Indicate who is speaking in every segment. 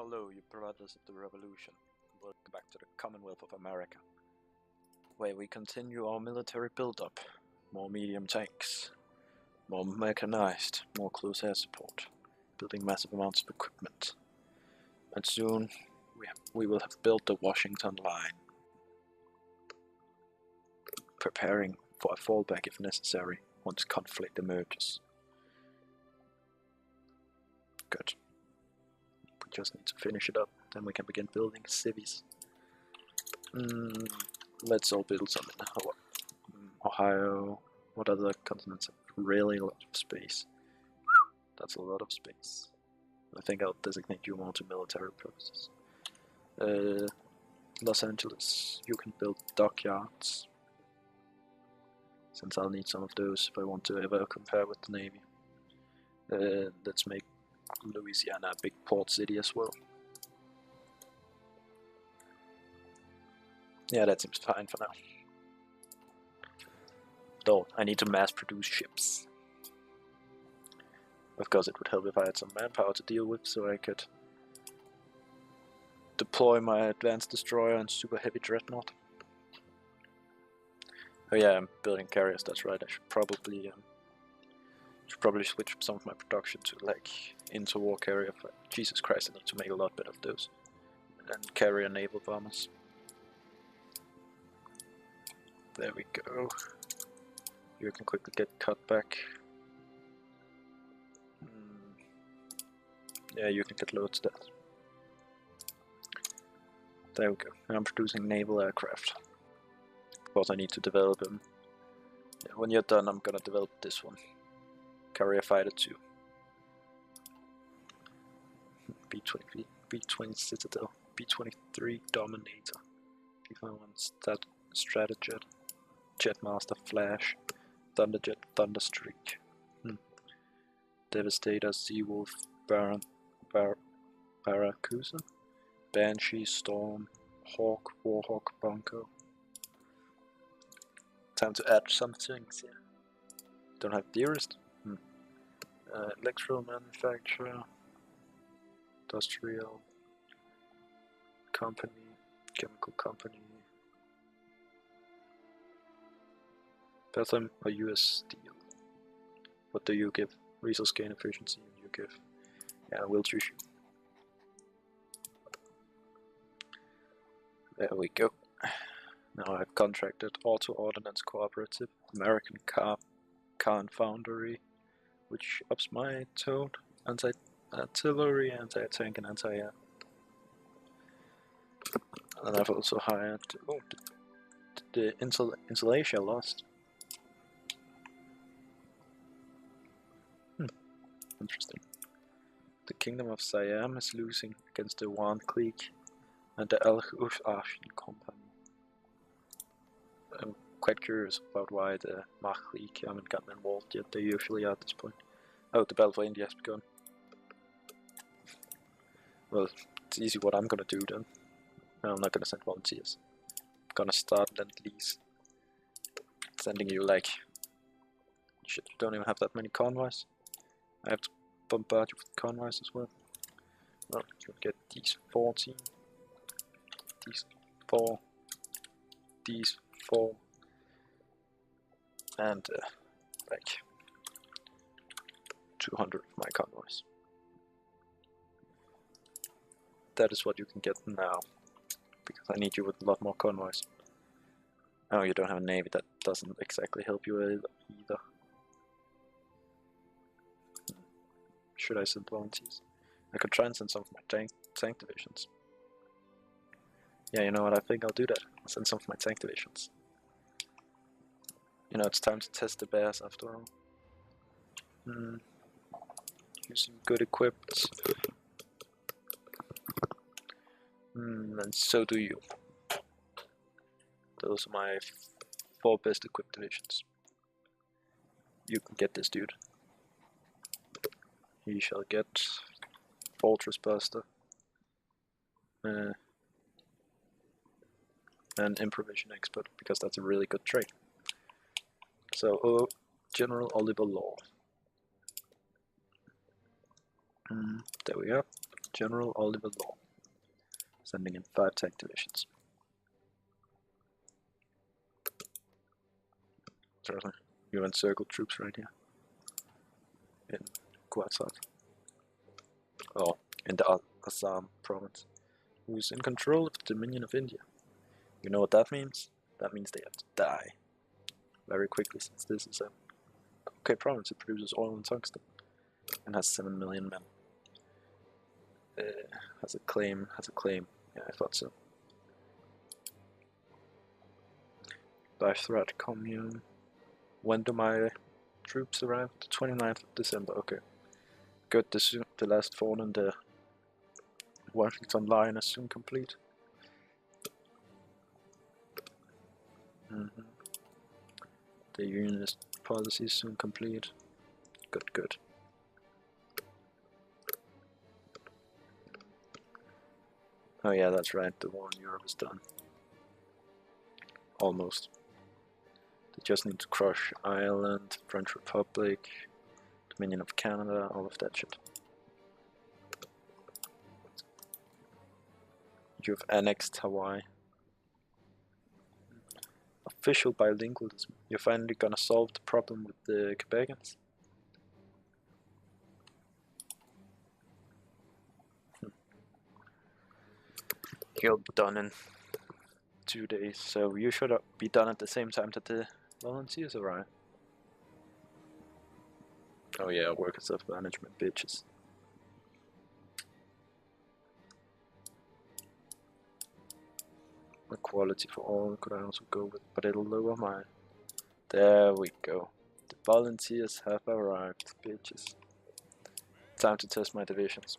Speaker 1: Hello, you brothers of the revolution. Welcome back to the Commonwealth of America, where we continue our military build-up. More medium tanks, more mechanized, more close air support, building massive amounts of equipment. And soon, we will have built the Washington line, preparing for a fallback if necessary, once conflict emerges. Good. We just need to finish it up, then we can begin building cities. Let's all build some in Ohio. What other continents have really a lot of space? That's a lot of space. I think I'll designate you more to military purposes. Los Angeles, you can build dockyards, since I'll need some of those if I want to ever compare with the Navy. Let's make Louisiana a big port city as well. Yeah, that seems fine for now. Though, I need to mass produce ships. Of course, it would help if I had some manpower to deal with, so I could deploy my advanced destroyer and super heavy dreadnought. Oh yeah, I'm building carriers, that's right. I should probably switch some of my production to like interwar carrier. Jesus Christ, I need to make a lot better of those. And carrier naval bombers. There we go. You can quickly get cut back. Yeah, you can get loads of that. There we go. Now I'm producing naval aircraft. Of course I need to develop them. Yeah, when you're done I'm gonna develop this one. Carrier Fighter 2. B-20 Citadel. B-23 Dominator. B-51 Stratojet. Jetmaster Flash. Thunderjet Thunderstreak. Devastator Seawolf Barracuda. Banshee Storm. Hawk Warhawk Bunko. Time to add some things here. Don't have Dearest. Electrical manufacturer, industrial company, chemical company, Bethlehem or US Steel. What do you give? Resource gain efficiency, you give. Yeah, we'll choose you. There we go. Now I've contracted Auto Ordnance Cooperative, American Car and Foundry, which ups my towed, anti-artillery, anti-tank and anti-air. And I've also hired the insulation lost. Interesting. The Kingdom of Siam is losing against the Wan clique and the Al Hussein Company. I'm quite curious about why the Mach clique haven't gotten involved yet. They usually are at this point. Oh, the battle for India has begun. Well, it's easy what I'm gonna do then. No, I'm not gonna send volunteers. I'm gonna start Lend-Lease. Sending you like... Shit, you don't even have that many convoys. I have to bombard you with convoys as well. Well, you'll get these 14, these 4, these 4, and like 200 of my convoys. That is what you can get now, because I need you with a lot more convoys. Oh, you don't have a navy, that doesn't exactly help you either. Should I send volunteers? I could try and send some of my tank divisions. Yeah, you know what, I think I'll do that. I'll send some of my tank divisions. You know, it's time to test the bears after all. You seem good equipped. And so do you. Those are my 4 best equipped divisions. You can get this dude. He shall get Fortress Buster and Improvisation Expert, because that's a really good trait. So, General Oliver Law. There we are. General Oliver Law. Sending in 5 tank divisions. Certainly. You encircle troops right here. In Guatemala. Oh, in the Assam province. Who's in control of the Dominion of India. You know what that means? That means they have to die. Very quickly, since this is a okay province. It produces oil and tungsten. And has 7 million men. Has a claim. Yeah, I thought so. Life threat commune. When do my troops arrive? The 29th of December, okay. Good, the last fort on the Washington line is soon complete. The unionist policy is soon complete. Good, good. Oh yeah, that's right, the war in Europe is done. Almost. They just need to crush Ireland, French Republic, Dominion of Canada, all of that shit. You've annexed Hawaii. Official bilingualism. You're finally gonna solve the problem with the Quebecans? You'll be done in 2 days, so you should be done at the same time that the volunteers arrive. Oh yeah, workers of management, bitches. Equality for all could I also go with, but it'll lower my... There we go. The volunteers have arrived, bitches. Time to test my divisions.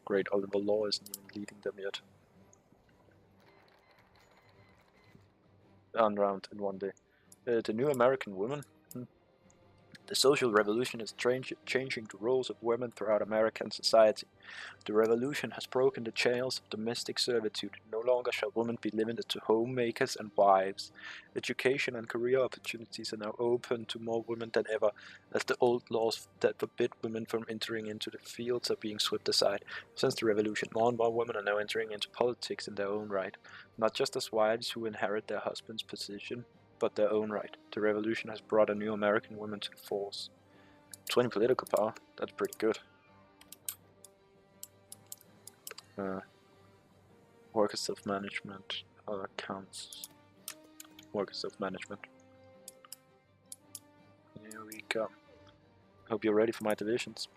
Speaker 1: Great, Oliver Law isn't even leading them yet. On round in 1 day. The new American woman. The social revolution is changing the roles of women throughout American society. The revolution has broken the chains of domestic servitude. No longer shall women be limited to homemakers and wives. Education and career opportunities are now open to more women than ever, as the old laws that forbid women from entering into the fields are being swept aside. Since the revolution, more and more women are now entering into politics in their own right, not just as wives who inherit their husband's position, but their own right. The revolution has brought a new American woman to the force. 20 political power, that's pretty good. Workers of management, counts. Workers of management. Here we go. Hope you're ready for my divisions.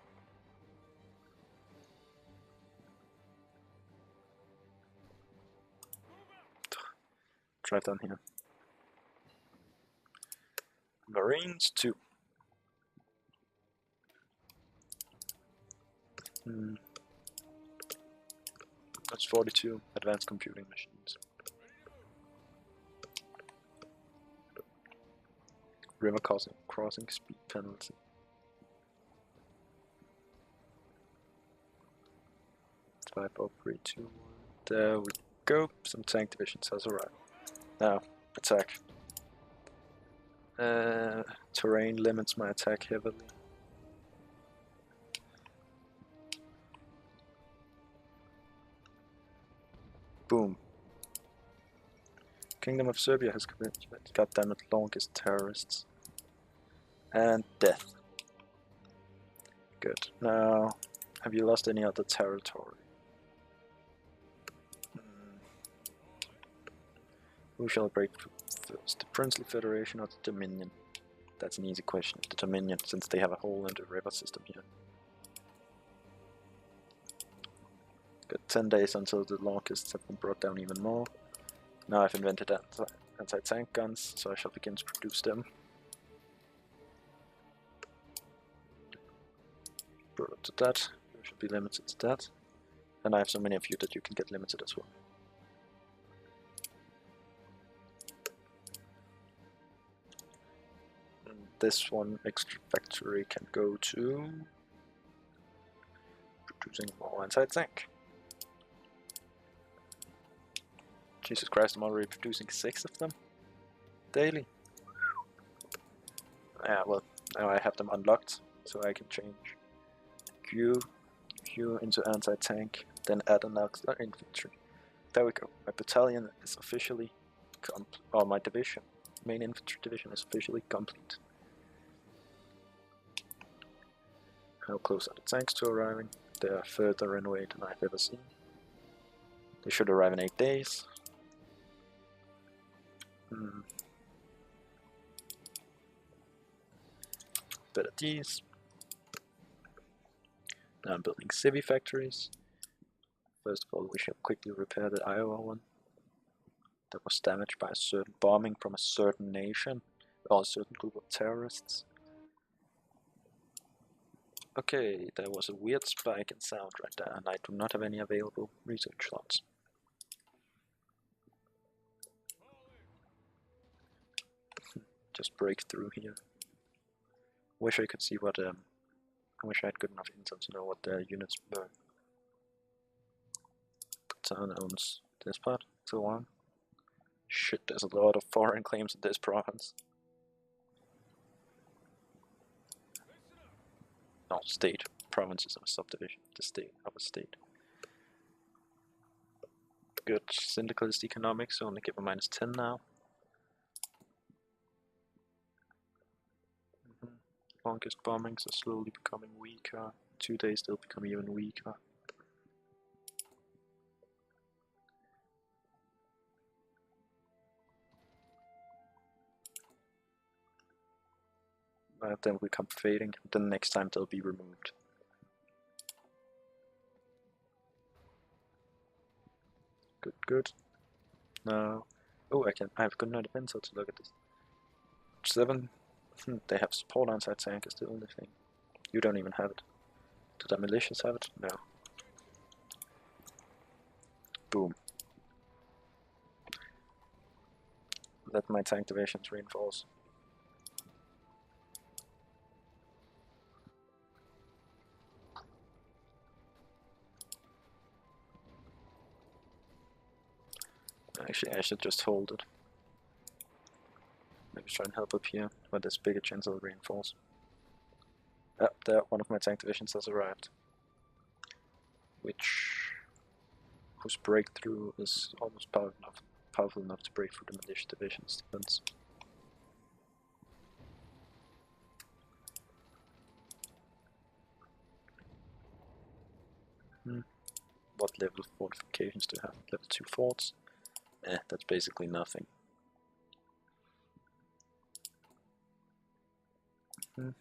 Speaker 1: Drive down here. Marines 2. That's 42 advanced computing machines. River crossing speed penalty. Five, 4, 3, 2, 1. There we go. Some tank divisions has arrived. Now, attack. Terrain limits my attack heavily. Boom. Kingdom of Serbia has committed. Goddammit, longest terrorists. And death. Good. Now, have you lost any other territory? Who shall break first? The Princely Federation or the Dominion? That's an easy question. The Dominion, since they have a hole in the river system here. Got 10 days until the locusts have been brought down even more. Now I've invented anti-tank guns, so I shall begin to produce them. Brought up to that. You should be limited to that. And I have so many of you that you can get limited as well. And this one extra factory can go to producing more anti-tank. Jesus Christ, I'm already producing 6 of them daily. Yeah, well, now I have them unlocked. so I can change Q into anti-tank, then add another infantry. There we go. My battalion is officially complete, or my division, main infantry division, is officially complete. How close are the tanks to arriving? They are further away than I've ever seen. They should arrive in 8 days. Better these. Now I'm building civi factories. First of all, we shall quickly repair the Iowa one that was damaged by a certain bombing from a certain nation or a certain group of terrorists. Okay, there was a weird spike in sound right there, and I do not have any available research slots. Just break through here. Wish I could see what I wish I had good enough intel to know what their units were. Town owns this part, so on. Shit, there's a lot of foreign claims in this province. No, state. Provinces are a subdivision. The state of a state. Good. Syndicalist economics, only give a -10 now. Longest bombings are slowly becoming weaker. 2 days they'll become even weaker. Then will become fading. Then next time they'll be removed. Good, good. Now, oh, I have good enough intel to look at this. 7. They have support anti-tank is the only thing. You don't even have it. Do the militias have it? No. Boom. Let my tank divisions reinforce. Actually, I should just hold it. Maybe try and help up here, where there's bigger chance of reinforce. There, one of my tank divisions has arrived. Whose breakthrough is almost powerful enough to break through the militia division's defense. What level of fortifications do I have? Level 2 forts? That's basically nothing. I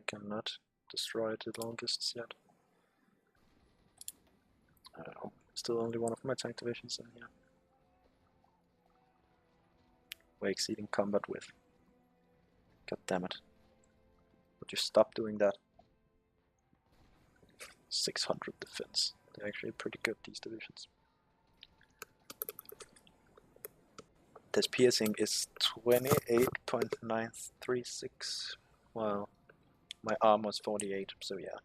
Speaker 1: cannot destroy the longists yet. Still only one of my tank divisions in here. We're exceeding combat with. God damn it. Would you stop doing that? 600 defense. They're actually pretty good, these divisions. This piercing is 28.936. Wow. My armor was 48, so yeah.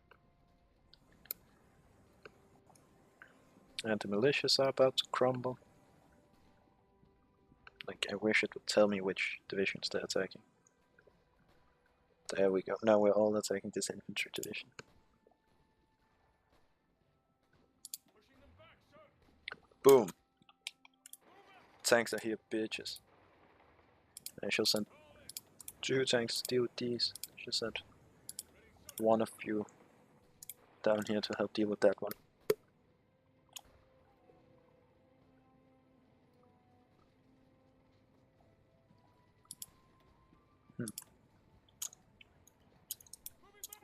Speaker 1: And the militias are about to crumble. Like, I wish it would tell me which divisions they're attacking. There we go. Now we're all attacking this infantry division. Boom! Tanks are here, bitches. I shall send 2 tanks to deal with these. I shall send one of you down here to help deal with that one.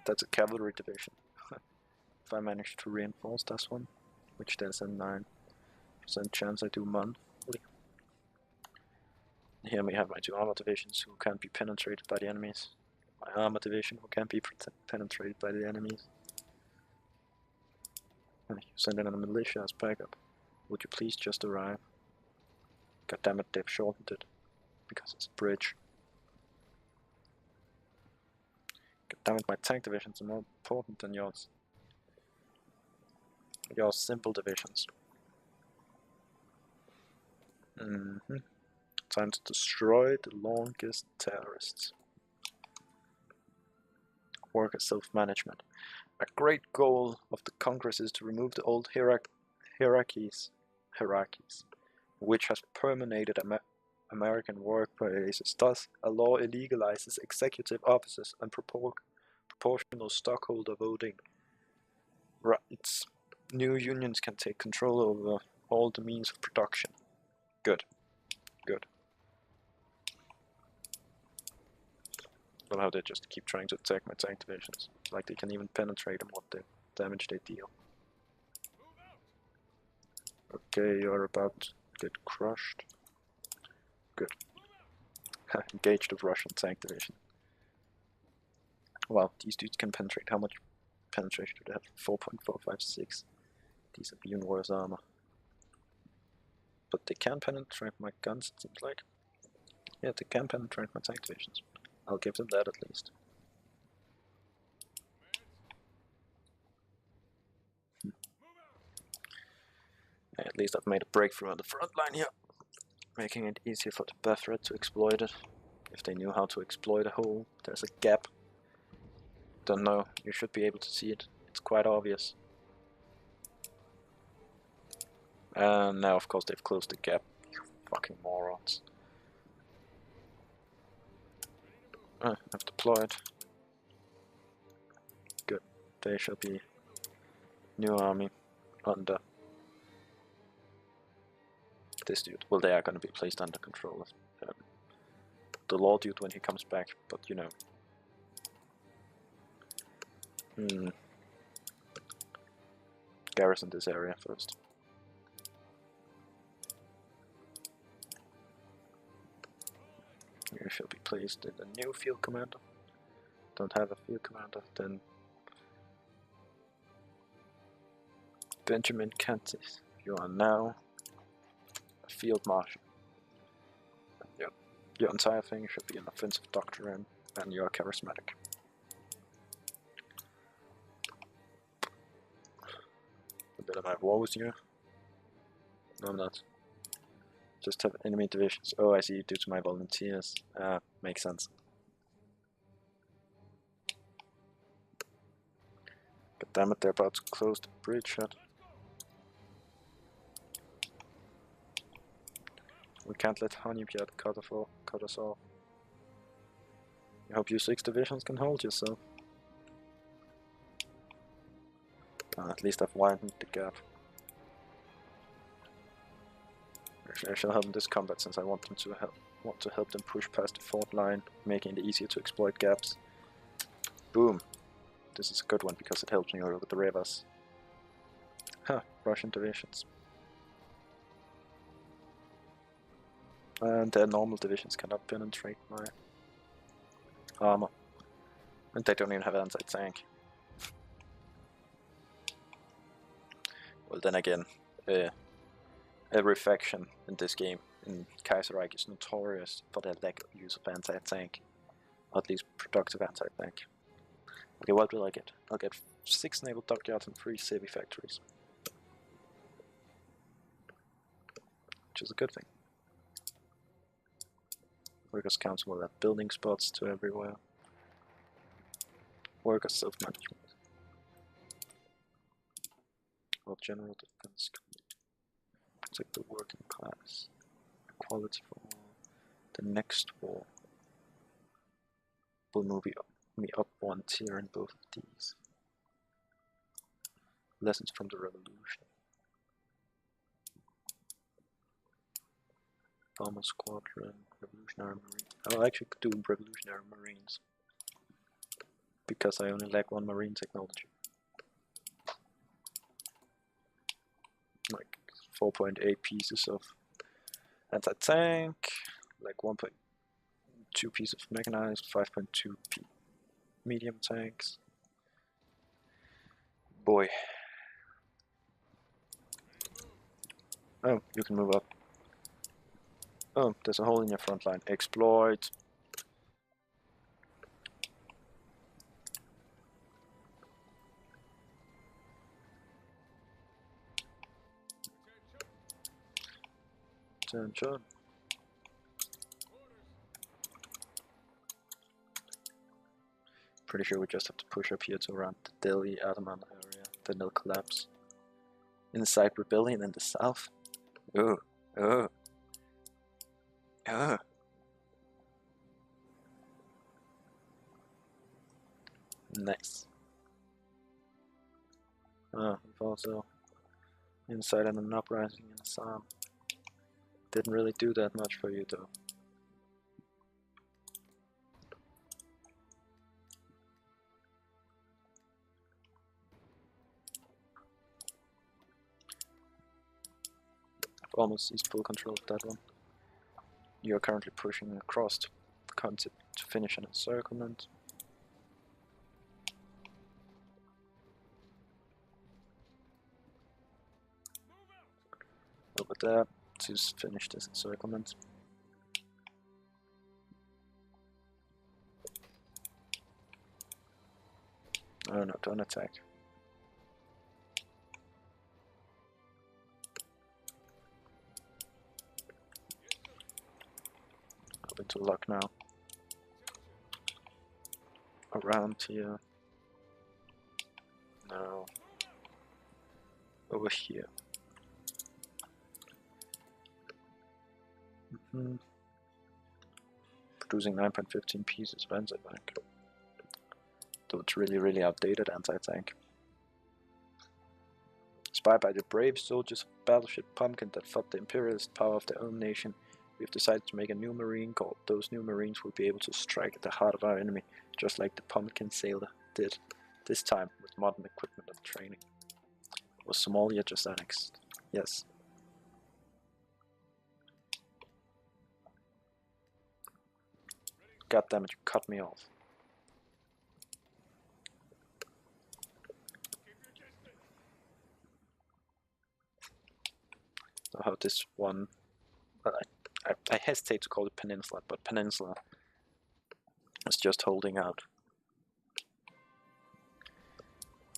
Speaker 1: That's a cavalry division. If I manage to reinforce this one, which there's a 9% chance I do monthly. Here we have my 2 armor divisions who can't be penetrated by the enemies. My armor division who can't be penetrated by the enemies. And you send in a militia as backup. Would you please just arrive? God damn it, they've shortened it. Because it's a bridge. God damn it, my tank divisions are more important than yours. Your simple divisions. Time to destroy the longest terrorists. work as self-management. A great goal of the Congress is to remove the old hierarchies, which has permeated American workplaces. Thus, a law illegalizes executive offices and proportional stockholder voting rights. New unions can take control over all the means of production. Good. Good. Well, how they just keep trying to attack my tank divisions. Like they can even penetrate them what the damage they deal. Okay, you're about to get crushed. Good. Engage the Russian tank division. Wow, these dudes can penetrate. How much penetration do they have? 4.456. These have even worse armor. But they can penetrate my guns, it seems like. Yeah, they can penetrate my tank divisions. I'll give them that at least. At least I've made a breakthrough on the front line here, making it easier for the Bethred to exploit it. If they knew how to exploit a hole, there's a gap. Don't know, you should be able to see it. It's quite obvious. And now of course they've closed the gap. You fucking morons. I've deployed. Good. They shall be new army under this dude. Well, they are going to be placed under control of the law dude when he comes back, but you know. Garrison this area first. You shall be placed in a new field commander. Don't have a field commander, then Benjamin Cantis. You are now a field marshal. Your entire thing should be an offensive doctrine, and you are charismatic. A bit of my woes here. No, I'm not. Just have enemy divisions. Oh, I see, due to my volunteers. Makes sense. God damn it, they're about to close the bridge shut. We can't let Honeypierre cut us off. I hope you 6 divisions can hold yourself. At least I've widened the gap. Actually, I shall help in this combat since I want to help them push past the fort line, making it easier to exploit gaps. Boom. This is a good one because it helps me over the rivers. Huh, Russian divisions. And their normal divisions cannot penetrate my armor. And they don't even have anti-tank. Well, then again, every faction in this game in Kaiserreich is notorious for their lack of use of anti-tank. Or at least productive anti-tank. Okay, what will I get? I'll get 6 naval dockyards and 3 civvy factories. Which is a good thing. Workers' Council will have building spots to everywhere. Workers' self-management. Well, General Defense Committee. Protect the working class. Equality for all. The next war will move me up 1 tier in both of these. Lessons from the Revolution. Bomber Squadron, Revolutionary Marine. I'll actually do Revolutionary Marines. Because I only lack 1 Marine technology. Like 4.8 pieces of anti-tank, like 1.2 pieces of mechanized, 5.2 medium tanks. Boy. Oh, you can move up. Oh, there's a hole in your front line. Exploit. Attention. Pretty sure we just have to push up here to around the Delhi Ataman area, then they'll collapse. Inside rebellion in the south. Oh, oh, oh. Nice. Oh, we've also incited an uprising in Assam. Didn't really do that much for you though. I've almost seized full control of that one. You're currently pushing across the concept to finish an encirclement. Over there to finish this encirclement. Oh no, don't attack. Up into lock now. Around here. No. Over here. Producing 9.15 pieces of anti-tank. Though it's really outdated anti-tank. Inspired by the brave soldiers of Battleship Pumpkin that fought the imperialist power of their own nation, we have decided to make a new marine corps. Those new marines will be able to strike at the heart of our enemy, just like the Pumpkin sailor did, this time with modern equipment and training. Was Somalia just annexed? Yes. God damn it, you cut me off. So how this one... I hesitate to call it Peninsula, but Peninsula is just holding out.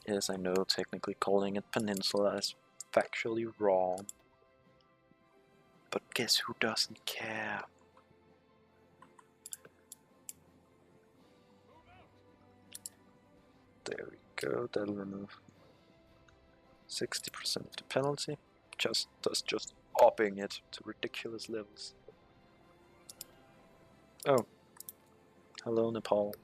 Speaker 1: Yes, I know technically calling it Peninsula is factually wrong. But guess who doesn't care? There we go, that'll remove 60% of the penalty. Just upping it to ridiculous levels. Oh. Hello, Nepal.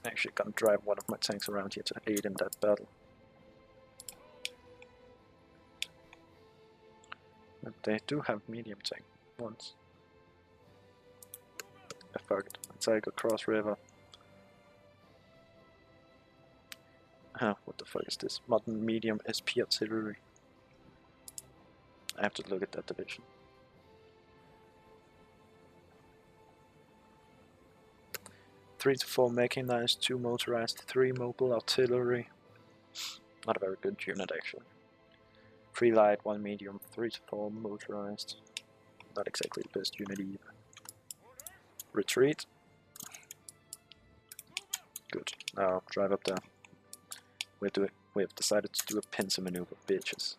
Speaker 1: Actually gonna drive one of my tanks around here to aid in that battle. But they do have medium tank ones. Fuck it. Let's go cross river. What the fuck is this? Modern medium SP artillery. I have to look at that division. Three to 4 mechanized, 2 motorized, 3 mobile artillery. Not a very good unit actually. 3 light, 1 medium, 3 to 4 motorized. Not exactly the best unit either. Retreat. Good. Now drive up there. We have decided to do a pincer maneuver, bitches.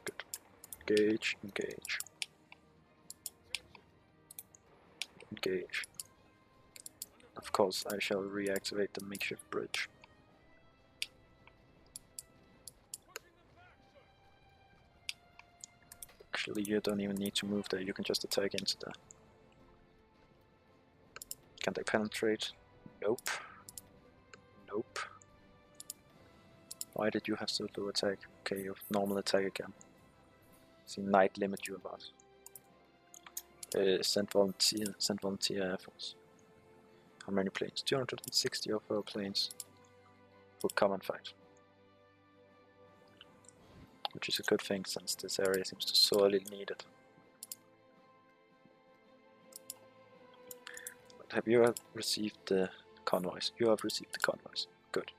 Speaker 1: Good. Engage, engage. Engage. Of course, I shall reactivate the makeshift bridge. Actually, you don't even need to move there, you can just attack into there. Can they penetrate? Nope. Nope. Why did you have so low attack? Okay, you have normal attack again. See, night limit you a lot. Send volunteer air force. How many planes? 260 of our planes will come and fight. Which is a good thing since this area seems to sorely need it. But have you received the convoys? You have received the convoys. Good.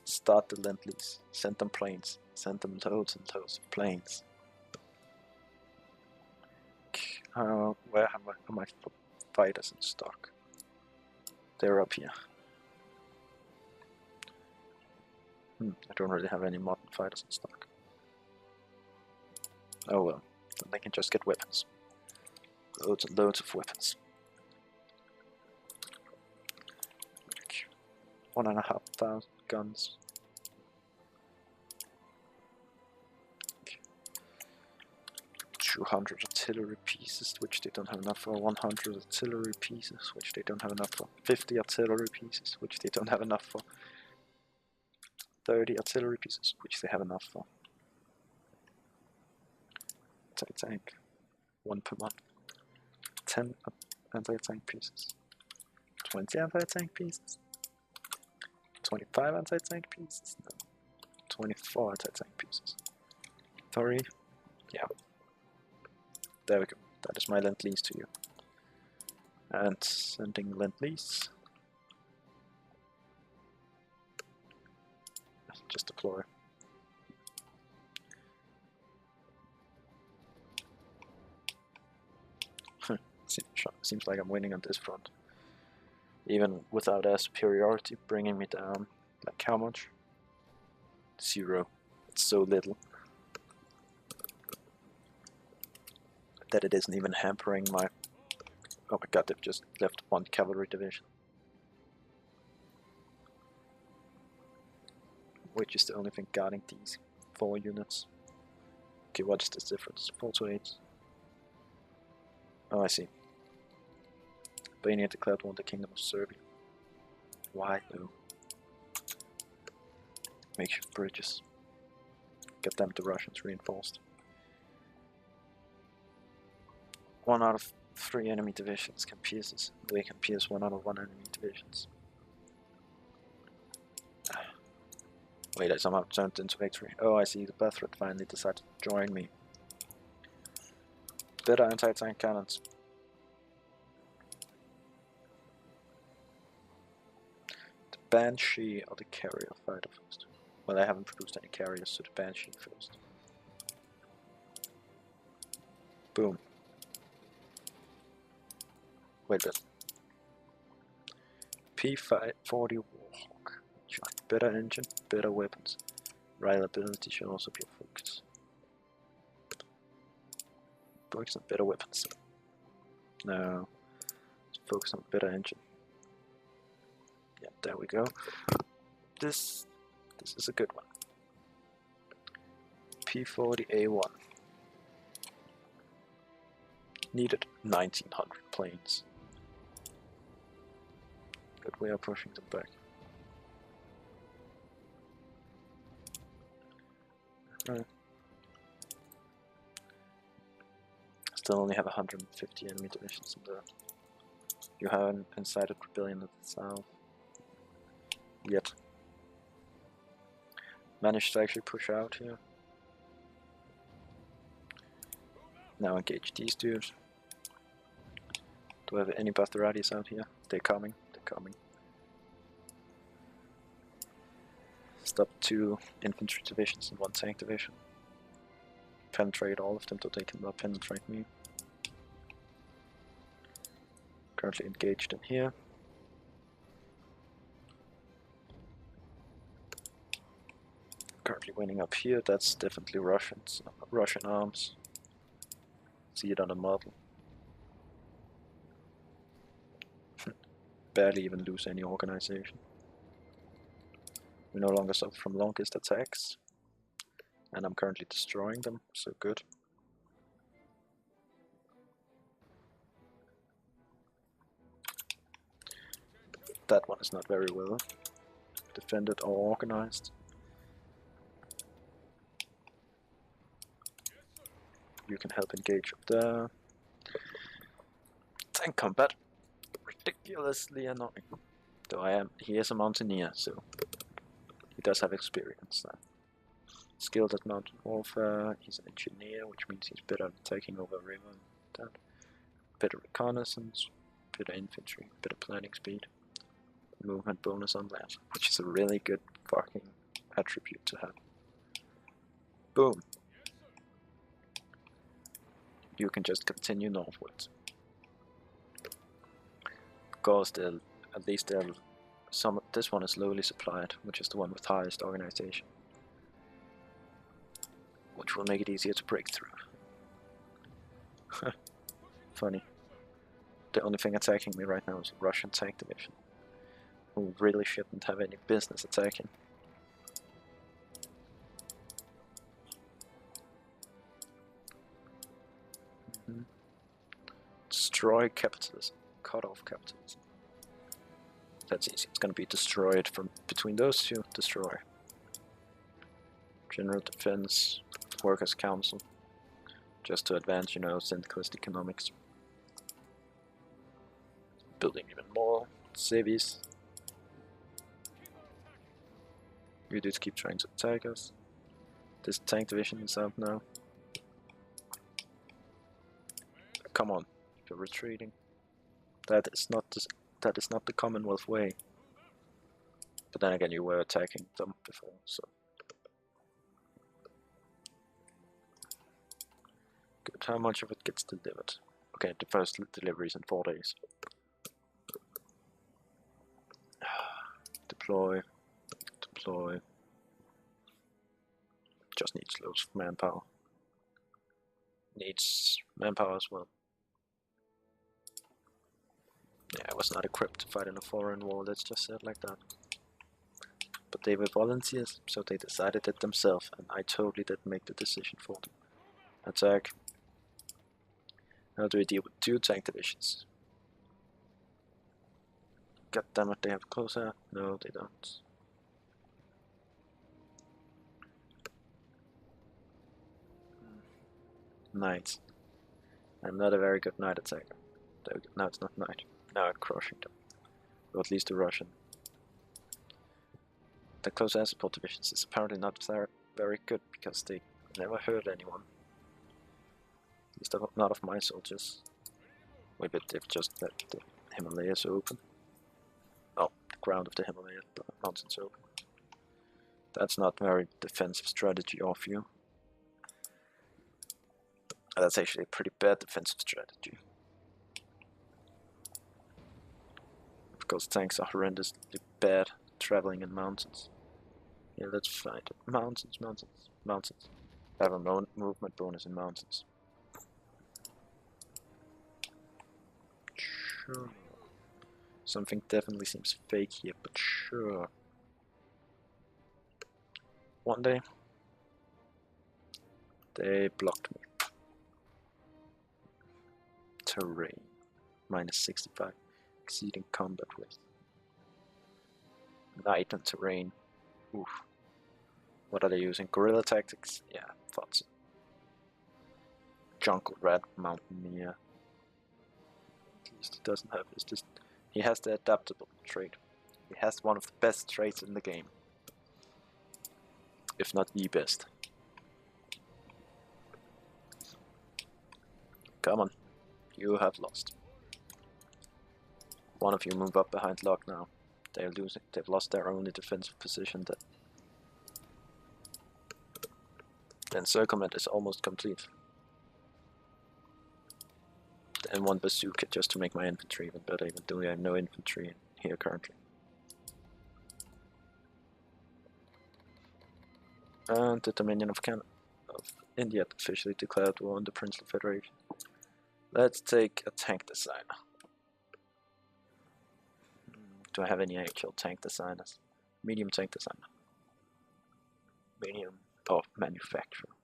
Speaker 1: Start the Lend-Lease. Send them planes. Send them loads and loads of planes. Where am I fighters in stock. They're up here. I don't really have any modern fighters in stock. Oh well, then they can just get weapons. Loads and loads of weapons. 1,500 guns. 200 artillery pieces, which they don't have enough for. 100 artillery pieces, which they don't have enough for. 50 artillery pieces, which they don't have enough for. 30 artillery pieces, which they have enough for. Anti-tank, 1 per month. 10 anti-tank pieces. 20 anti-tank pieces. 25 anti-tank pieces. No. 24 anti-tank pieces. 3. Yeah. There we go. That is my Lend-Lease to you. And sending Lend-Lease. Just deploy. Seems like I'm winning on this front. Even without air superiority bringing me down. Like how much? 0. It's so little. That it isn't even hampering my... Oh my god, they've just left 1 cavalry division. Which is the only thing guarding these 4 units. Okay, what is this difference? 4 to 8. Oh, I see. Albania declared war on the Kingdom of Serbia. Why though? Makeshift bridges. Get them the Russians reinforced. 1 out of 3 enemy divisions can pierce this. They can pierce 1 out of 1 enemy divisions. Wait, I somehow turned into victory. Oh, I see, the Bethred finally decided to join me. Better anti-tank cannons. The Banshee or the Carrier fighter first. Well, I haven't produced any carriers, so the Banshee first. Boom. Wait a bit. P-40 Warhawk. Better engine, better weapons. Reliability should also be a focus. Focus on better weapons. No. Let's focus on better engine. Yeah, there we go. This is a good one. P-40A1. Needed 1,900 planes. But we are pushing them back. Still only have 150 enemy divisions in there. You have an incited rebellion at the south. Yet. Managed to actually push out here. Now engage these dudes. Do I have any Batharatis out here? They're coming, they're coming. Stop 2 infantry divisions and 1 tank division. Penetrate all of them so they cannot penetrate me. Currently engaged in here. Currently winning up here, that's definitely Russians, Russian arms. See it on the model. Barely even lose any organization. We no longer suffer from longest attacks. And I'm currently destroying them, so good. That one is not very well defended or organized. You can help engage up there. Tank combat. Ridiculously annoying. Though he is a mountaineer, so he does have experience there. Skilled at mountain warfare, he's an engineer, which means he's better at taking over a river and that. Better reconnaissance, better infantry, better planning speed. Movement bonus on land, which is a really good fucking attribute to have. Boom. You can just continue northwards. course, at least this one is lowly supplied, which is the one with highest organization, which will make it easier to break through. Funny. The only thing attacking me right now is a Russian tank division, who really shouldn't have any business attacking. Destroy capitalism. Cut off capitalism. That's easy. It's gonna be destroyed from between those two. Destroy. General Defense, Workers' Council. Just to advance, you know, syndicalist economics. Building even more cities. You dudes keep trying to attack us. This tank division is out now. Come on, you're retreating. That is not the Commonwealth way. But then again, you were attacking them before, so. Good. How much of it gets delivered? Okay, the first delivery is in 4 days. Deploy. Deploy. Just needs loads of manpower. Needs manpower as well. Yeah, I was not equipped to fight in a foreign war, let's just say it like that. But they were volunteers, so they decided it themselves, and I totally didn't make the decision for them. Attack. How do we deal with 2 tank divisions? God damn it, they have closer. No, they don't. Knight. I'm not a very good knight attacker. No, it's not knight. Now I'm crushing them. Or at least the Russian. The close air support divisions is apparently not very good because they never hurt anyone. At least not of my soldiers. Maybe they've just left the Himalayas open. Oh, the ground of the Himalayas mountains open. That's not very defensive strategy of you. That's actually a pretty bad defensive strategy. Because tanks are horrendously bad traveling in mountains. Yeah, let's find it. Mountains, mountains, mountains. I have a movement bonus in mountains. Sure. Something definitely seems fake here, but sure. One day, they blocked me. Terrain. -65. Exceeding combat with. Night and terrain. Oof. What are they using? Guerrilla tactics? Yeah, thought so. Jungle Rat Mountaineer. At least he doesn't have this. He has the adaptable trait. He has one of the best traits in the game. If not the best. Come on. You have lost. One of you move up behind Lock now. They're losing. They've lost their only defensive position. The encirclement is almost complete. And 1 bazooka just to make my infantry even better, even though I have no infantry here currently. And the Dominion of India officially declared war on the Princely Federation. Let's take a tank designer. Do I have any actual tank designers? Medium tank designer. Medium manufacturer.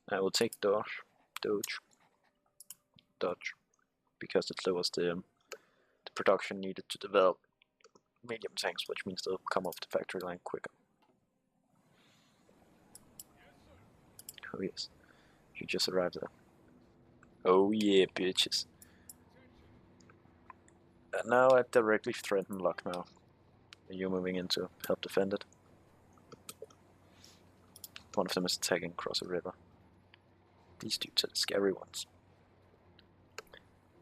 Speaker 1: I will take Dodge, because it lowers the production needed to develop medium tanks, which means they'll come off the factory line quicker. Oh yes, you just arrived there. Oh yeah, bitches. And now I directly threaten Lucknow. Are you moving in to help defend it? One of them is attacking across a river. These dudes are the scary ones.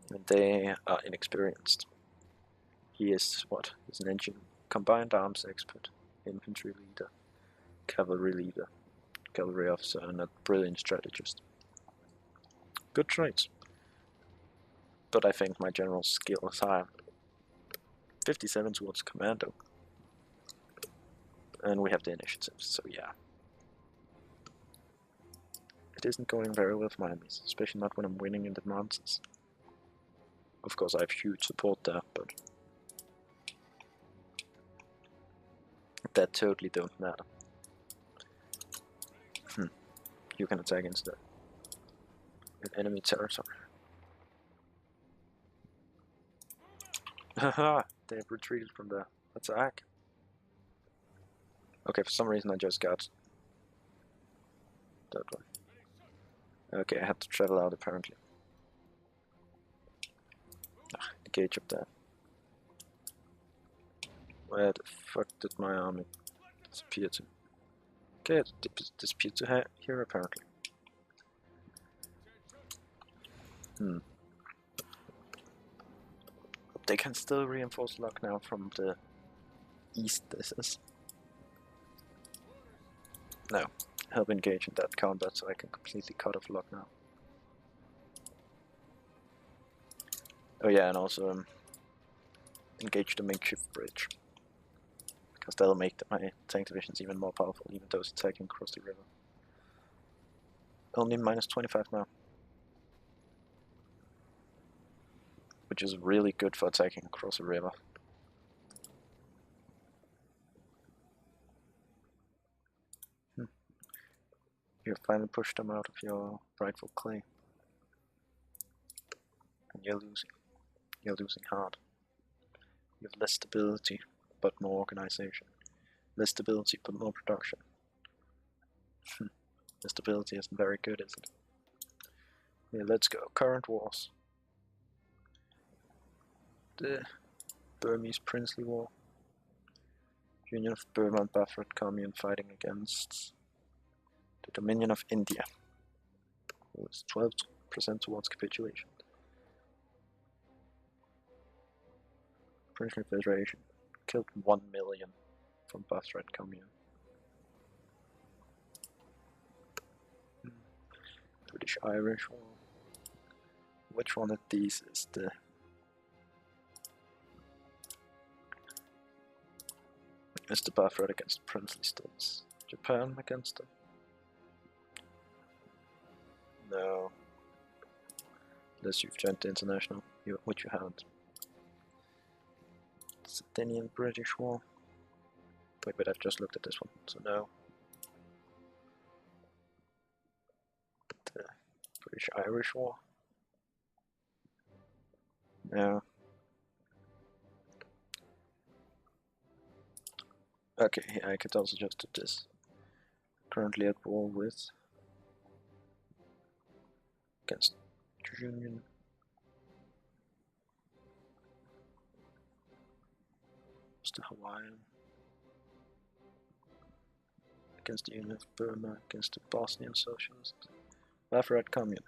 Speaker 1: And they are inexperienced. He is what? He's an engine, combined arms expert, infantry leader, cavalry officer, and a brilliant strategist. Good traits. but I think my general skill is higher. 57 towards commando. And we have the initiative, so yeah. It isn't going very well with my enemies, especially not when I'm winning in the mountains. Of course I have huge support there, but that totally don't matter. You can attack instead. In enemy territory. Haha, they have retreated from the attack. Okay, for some reason I just got that one. Okay, I have to travel out apparently. Engage up there. Where the fuck did my army disappear to? Okay, it disappeared to here apparently. They can still reinforce Lucknow from the east, this is. No, help engage in that combat so I can completely cut off Lucknow. Oh yeah, and also engage the makeshift bridge. Because that'll make my tank divisions even more powerful, even those attacking across the river. Only minus 25 now. Which is really good for attacking across a river. You finally pushed them out of your rightful claim. And you're losing. You're losing hard. You have less stability, but more organization. Less stability, but more production. The stability isn't very good, is it? Yeah, let's go. Current wars. The Burmese Princely War. Union of Burma and Bafred Commune fighting against the Dominion of India. It was 12% towards capitulation. Princely Federation killed 1 million from Bafred Commune. British-Irish War. Which one of these is the... Is the Bafred against the princely states? Japan against them? No. Unless you've joined the international, which you haven't. Sardinian British War. Wait, but I've just looked at this one, so no. The British-Irish War. No. Okay, yeah, I could also just do this. Currently at war with... against Union. It's the Hawaiian. Against the Union of Burma, against the Bosnian Socialist. Bafred Commune.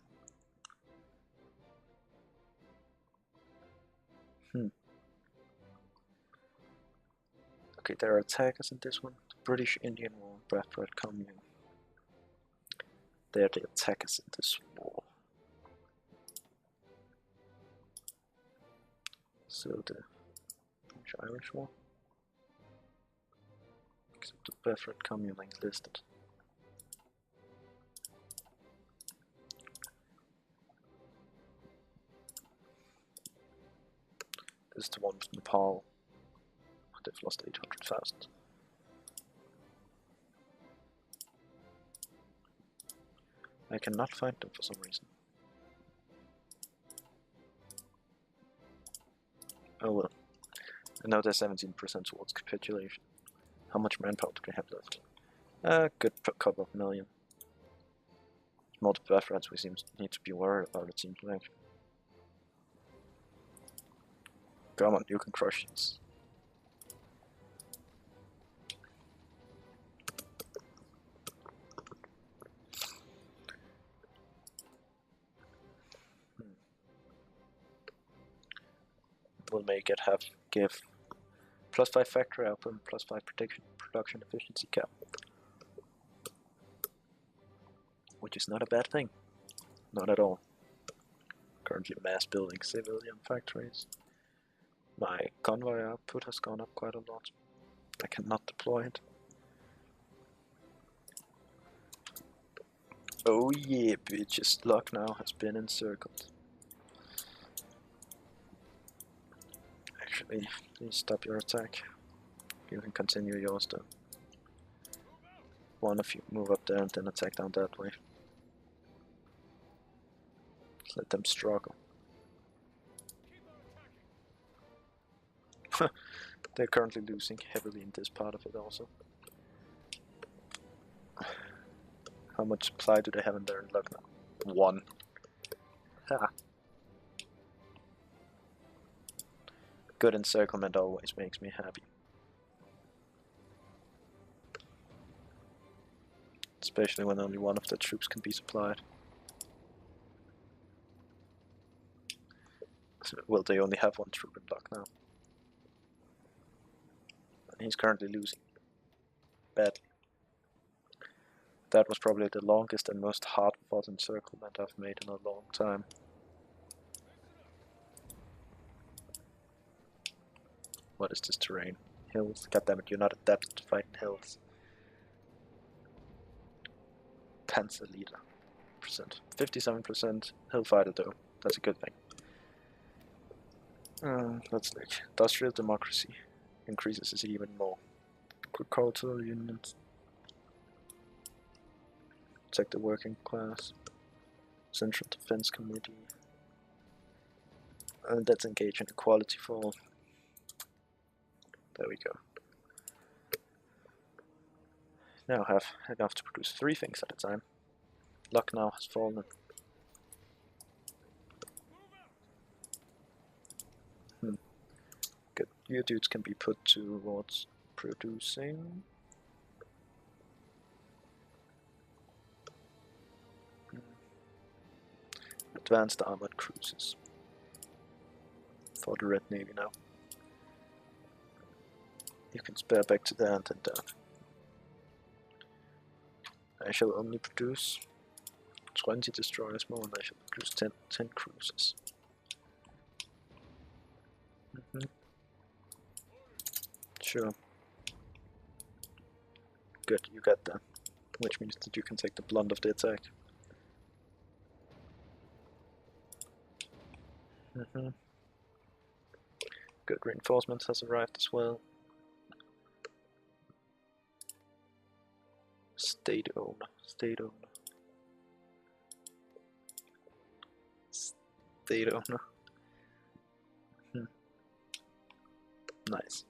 Speaker 1: Okay, there are attackers in this one. The British-Indian War, Bafred Commune. They are the attackers in this war. So the British-Irish War. Except the Bafred Commune ain't listed. This is the one with Nepal. They've lost 800,000. I cannot find them for some reason. Oh well. And now they're 17% towards capitulation. How much manpower do they have left? A good couple of million. Multiple Bafreds we need to be worried about, it seems like. Come on, you can crush these. We'll make it give +5 factory output and +5 production efficiency cap. Which is not a bad thing. Not at all. Currently mass building civilian factories. My convoy output has gone up quite a lot. I cannot deploy it. Oh yeah, bitches, Lucknow has been encircled. Actually, please stop your attack. You can continue yours though. One of you move up there and then attack down that way. Let them struggle. They're currently losing heavily in this part of it also. How much supply do they have in there in Lucknow? 1. Ha. Good encirclement always makes me happy. Especially when only one of the troops can be supplied. So, well, they only have 1 troop in Lucknow. And he's currently losing badly. That was probably the longest and most hard-fought encirclement I've made in a long time. What is this terrain? Hills? Goddammit, you're not adapted to fighting hills. Panzer leader. 57% hillfighter though. That's a good thing. Let's look. Industrial democracy increases it even more. Agricultural units. Protect the working class. Central Defense Committee. And let's engage in equality for all. There we go. Now I have enough to produce 3 things at a time. Lucknow has fallen. Good. You dudes can be put towards producing. Advanced armored cruisers. For the Red Navy now. You can spare back to the end and down. I shall only produce 20 destroyers more and I shall produce 10 cruisers. Sure. Good, you got that. Which means that you can take the blunt of the attack. Good, reinforcements has arrived as well. State owner, state owner. State owner. Nice.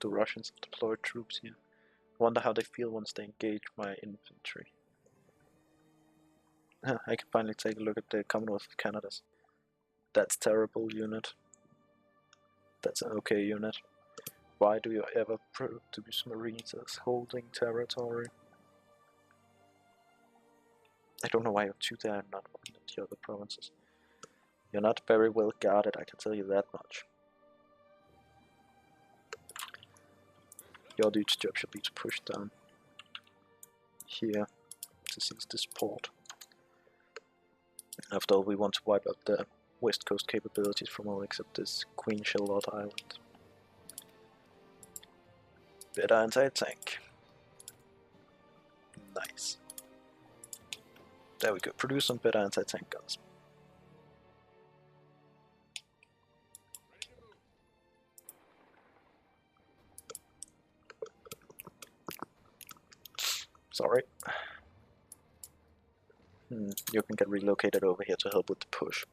Speaker 1: The Russians have deployed troops here. Wonder how they feel once they engage my infantry. I can finally take a look at the Commonwealth of Canada's. That's terrible unit. That's an okay unit. Why do you ever produce Marines as holding territory? I don't know why you're 2 there and not one in the other provinces. You're not very well guarded, I can tell you that much. Your dude's job should be to push down here to seize this port. After all, we want to wipe out the west coast capabilities from all except this Queen Charlotte Island. Better anti-tank. Nice. There we go, produce some better anti-tank guns. Sorry. You can get relocated over here to help with the push.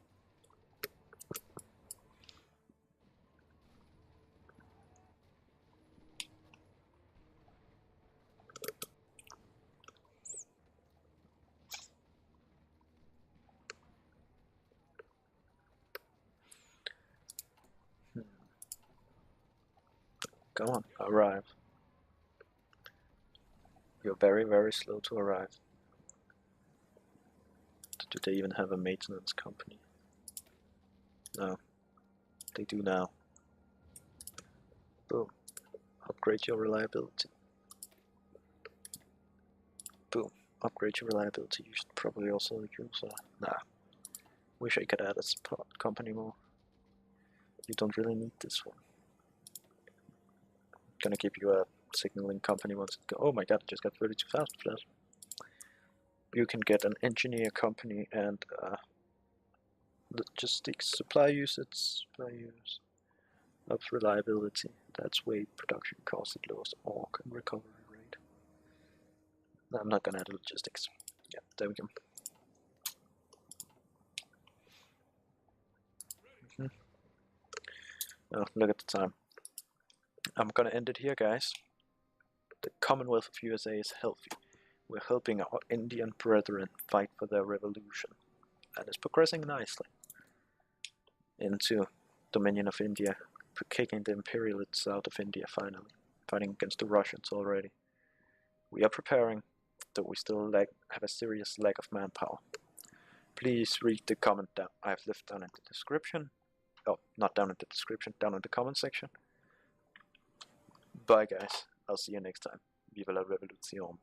Speaker 1: Come on, arrive. You're very, very slow to arrive. Do they even have a maintenance company? No. They do now. Boom. Upgrade your reliability. Boom. Upgrade your reliability. You should probably also use nah. Wish I could add a support company more. You don't really need this one. Gonna give you a signaling company once it go. Oh my god, I just got 32,000 for that. You can get an engineer company and logistics, supply use of reliability. That's weight, production cost, it lowers orc and recovery rate. No, I'm not gonna add logistics. Yeah, there we go. Oh, look at the time. I'm gonna end it here, guys. The Commonwealth of USA is healthy. We're helping our Indian brethren fight for their revolution. And it's progressing nicely into Dominion of India, kicking the imperialists out of India finally, fighting against the Russians already. We are preparing, though we still have a serious lack of manpower. Please read the comment that I have left down in the description. Oh, not down in the description, down in the comment section. Bye guys, I'll see you next time. Viva la revolution.